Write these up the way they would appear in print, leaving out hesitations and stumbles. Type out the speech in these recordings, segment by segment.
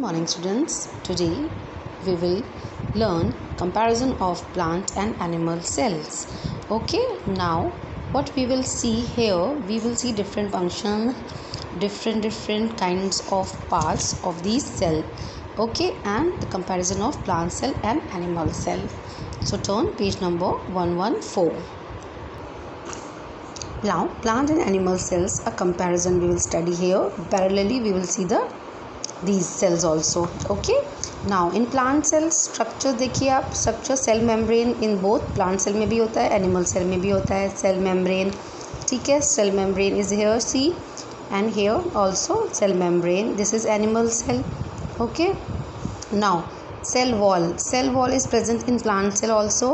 morning students. Today we will learn comparison of plant and animal cells. Okay, now what we will see here, we will see different function, different kinds of parts of these cell. Okay, and the comparison of plant cell and animal cell. So turn page number 114. Now plant and animal cells, a comparison we will study here. Parallelly we will see these cells also. Okay, now in plant cells structure देखिए आप, structure cell membrane in both plant cell में भी होता है, animal cell में भी होता है सेल मेम्ब्रेन. ठीक है, cell membrane is here see and here also cell membrane. This is animal cell. Okay, now cell wall is present in plant cell also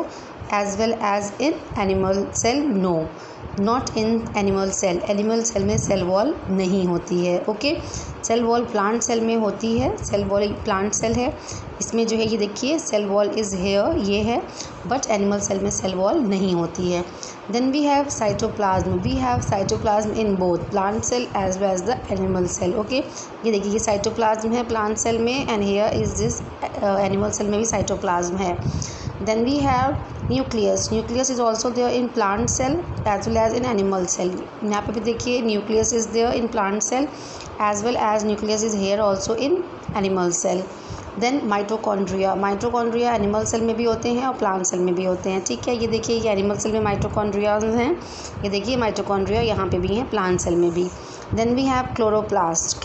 as well as in animal cell. No, not in animal cell में cell wall नहीं होती है. Okay, cell wall plant cell में होती है. Cell wall plant cell है, इसमें जो है ये देखिए सेल वॉल इज हेयर, ये है, बट एनिमल सेल में सेल वॉल नहीं होती है. Then we have cytoplasm in both plant cell as well as the animal cell. Okay, ये देखिए ये साइटोप्लाज्म है प्लांट सेल में and here is this animal cell में भी साइटोप्लाज्म है. Then we have nucleus is also there in plant cell as well as in animal cell. यहाँ पे भी देखिए nucleus is there in plant cell as well as nucleus is here also in animal cell. Then mitochondria animal cell में भी होते हैं और plant cell में भी होते हैं. ठीक है, ये देखिए ये एनिमल सेल में माइटोकॉन्ड्रिया हैं, ये देखिए माइटोकॉन्ड्रिया यहाँ पे भी हैं प्लांट सेल में भी. Then we have chloroplast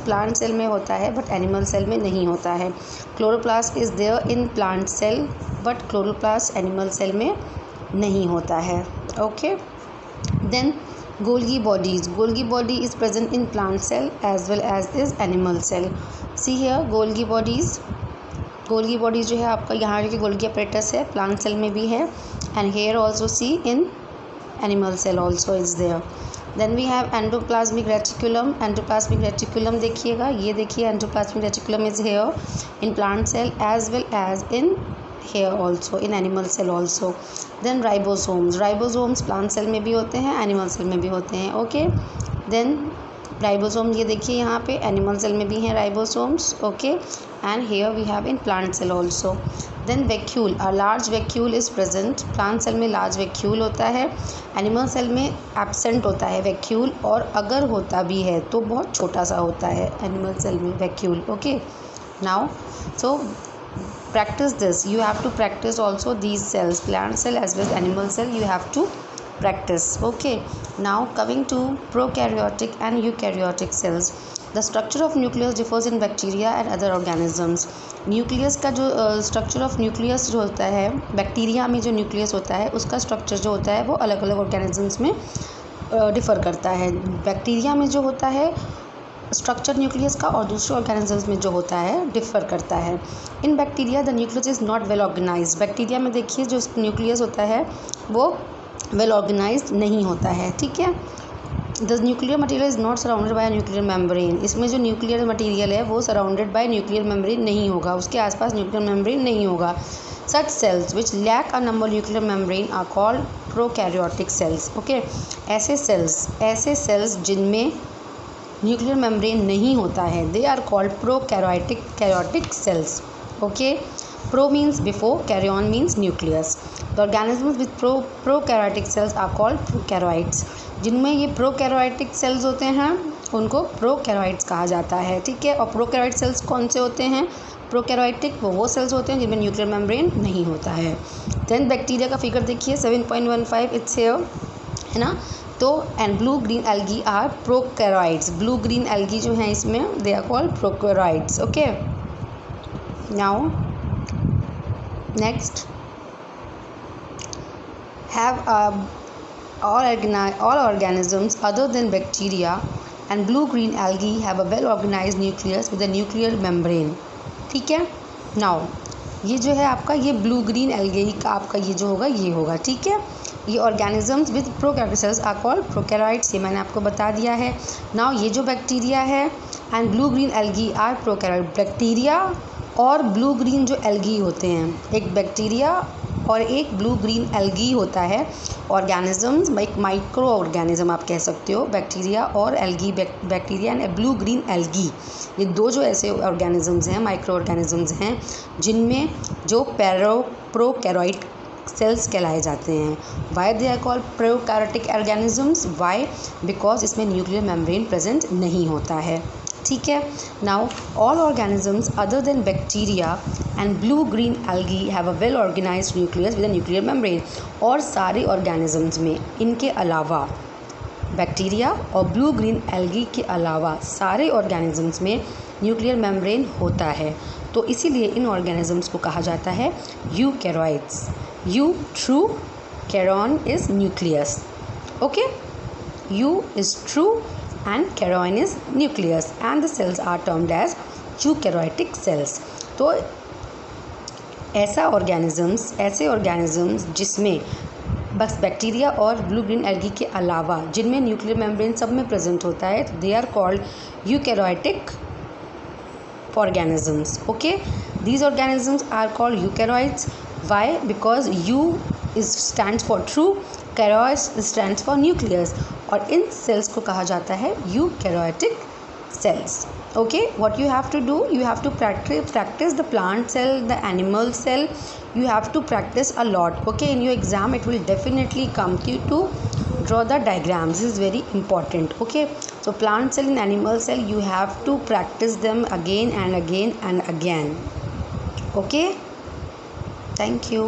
plant cell में होता है बट एनिमल सेल में नहीं होता है. Chloroplast is there in plant cell but chloroplast animal cell में नहीं होता है. Okay, then Golgi body is present in plant cell as well as is animal cell. See here Golgi bodies जो है आपका यहाँ के गोल्गी अपरेटस है, प्लांट सेल में भी है and here also see in animal cell also is there. Then we have endoplasmic reticulum देखिएगा, ये देखिए endoplasmic reticulum is here in plant cell as well as in here also in animal cell also. Then ribosomes plant cell में भी होते हैं, animal cell में भी होते हैं. ओके, देन राइबोसोम ये देखिए यहाँ पे एनिमल सेल में भी हैं ribosomes. Okay, and here we have in plant cell also. Then vacuole, a large vacuole is present. Plant cell में लार्ज वैक्यूल होता है, एनिमल सेल में एब्सेंट होता है वैक्यूल, और अगर होता भी है तो बहुत छोटा सा होता है एनिमल सेल में vacuole. Okay, now so practice this, you have to practice also these cells, plant cell as well as animal cell, you have to practice. Okay, now coming to prokaryotic and eukaryotic cells. The structure of nucleus differs in bacteria and other organisms. Nucleus का जो structure of nucleus जो होता है, bacteria में जो nucleus होता है उसका स्ट्रक्चर जो होता है वो अलग अलग ऑर्गेनिजम्स में डिफ़र करता है. बैक्टीरिया में जो होता है स्ट्रक्चर न्यूक्लियस का और दूसरे ऑर्गेनिजम्स में जो होता है डिफ़र करता है. In bacteria the nucleus is not well organised. Bacteria में देखिए जो न्यूक्लियस होता है वो वेल ऑर्गेनाइज्ड नहीं होता है. ठीक है, the nuclear material is not surrounded by nuclear membrane. इसमें जो न्यूक्लियर मटेरियल है वो सराउंडेड बाय न्यूक्लियर मेम्ब्रेन नहीं होगा, उसके आसपास न्यूक्लियर मेम्ब्रेन नहीं होगा. Such cells which lack a number nuclear membrane are called prokaryotic cells. Okay, ऐसे सेल्स जिनमें न्यूक्लियर मेम्ब्रेन नहीं होता है they are called prokaryotic cells. Okay, pro means before, karyon means nucleus. The organisms with prokaryotic cells are called prokaryotes. जिनमें ये prokaryotic cells होते हैं उनको प्रोकैरियोट्स कहा जाता है. ठीक है, और प्रोकैरियोट सेल्स कौन से होते हैं? प्रोकैरियोटिक वो सेल्स होते हैं जिनमें न्यूक्लियर मेम्ब्रेन नहीं होता है. देन बैक्टीरिया का फिगर देखिए 7.15 इट्स हेयर, है ना. तो and blue green algae are prokaryotes. Blue green algae जो हैं इसमें they are called prokaryotes. Okay, now next have all organisms other than bacteria and blue green algae have a well organized nucleus with a nuclear membrane. ठीक है, now ये जो है आपका ये ब्लू ग्रीन एल्गी का आपका ये जो होगा ये होगा. ठीक है, ये organisms with prokaryotic cells are called prokaryotes, ये मैंने आपको बता दिया है. नाउ ये जो बैक्टीरिया है and blue green algae are prokaryote. Bacteria और ब्लू ग्रीन जो एल्गी होते हैं, एक बैक्टीरिया और एक ब्लू ग्रीन एल्गी होता है। ऑर्गेनिजम्स माइक्रो ऑर्गेनिज्म आप कह सकते हो, बैक्टीरिया और algae, bacteria and blue green algae, ये दो जो ऐसे ऑर्गेनिजम्स हैं, माइक्रो ऑर्गेनिजम्स हैं, जिनमें जो प्रोकैरियोटिक सेल्स कहलाए जाते हैं। Why they are called prokaryotic organisms? Why? Because इसमें न्यूक्लियर मेम्ब्रेन प्रेजेंट नहीं होता है। ठीक है। Now all organisms other than bacteria and blue green algae have a well organised nucleus with a nuclear membrane. और सारे ऑर्गेनिजम्स में, इनके अलावा, बैक्टीरिया और ब्लू ग्रीन एल्गी के अलावा सारे ऑर्गेनिजम्स में न्यूक्लियर मेम्ब्रेन होता है। तो इसीलिए इन ऑर्गेनिजम्स को कहा जाता है eukaryotes. Eu true, karyon is nucleus. Okay, eu is true and carrion is nucleus and the cells are termed as eukaryotic cells। तो ऐसे ऑर्गेनिजम्स जिसमें बस बैक्टीरिया और ब्लू ग्रीन एल्गी के अलावा जिनमें न्यूक्लियर मेम्ब्रेन सब में प्रेजेंट होता है, they are called eukaryotic organisms। Okay, these organisms are called eukaryotes। Why? Because U stands for true, karyotes stands for nucleus, और इन cells को कहा जाता है eukaryotic cells। Okay, what you have to do, you have to practice the plant cell, the animal cell, you have to practice a lot। Okay, in your exam it will definitely come to draw the diagrams. This is very important। Okay, so plant cell and animal cell, you have to practice them again and again and again। Okay, thank you।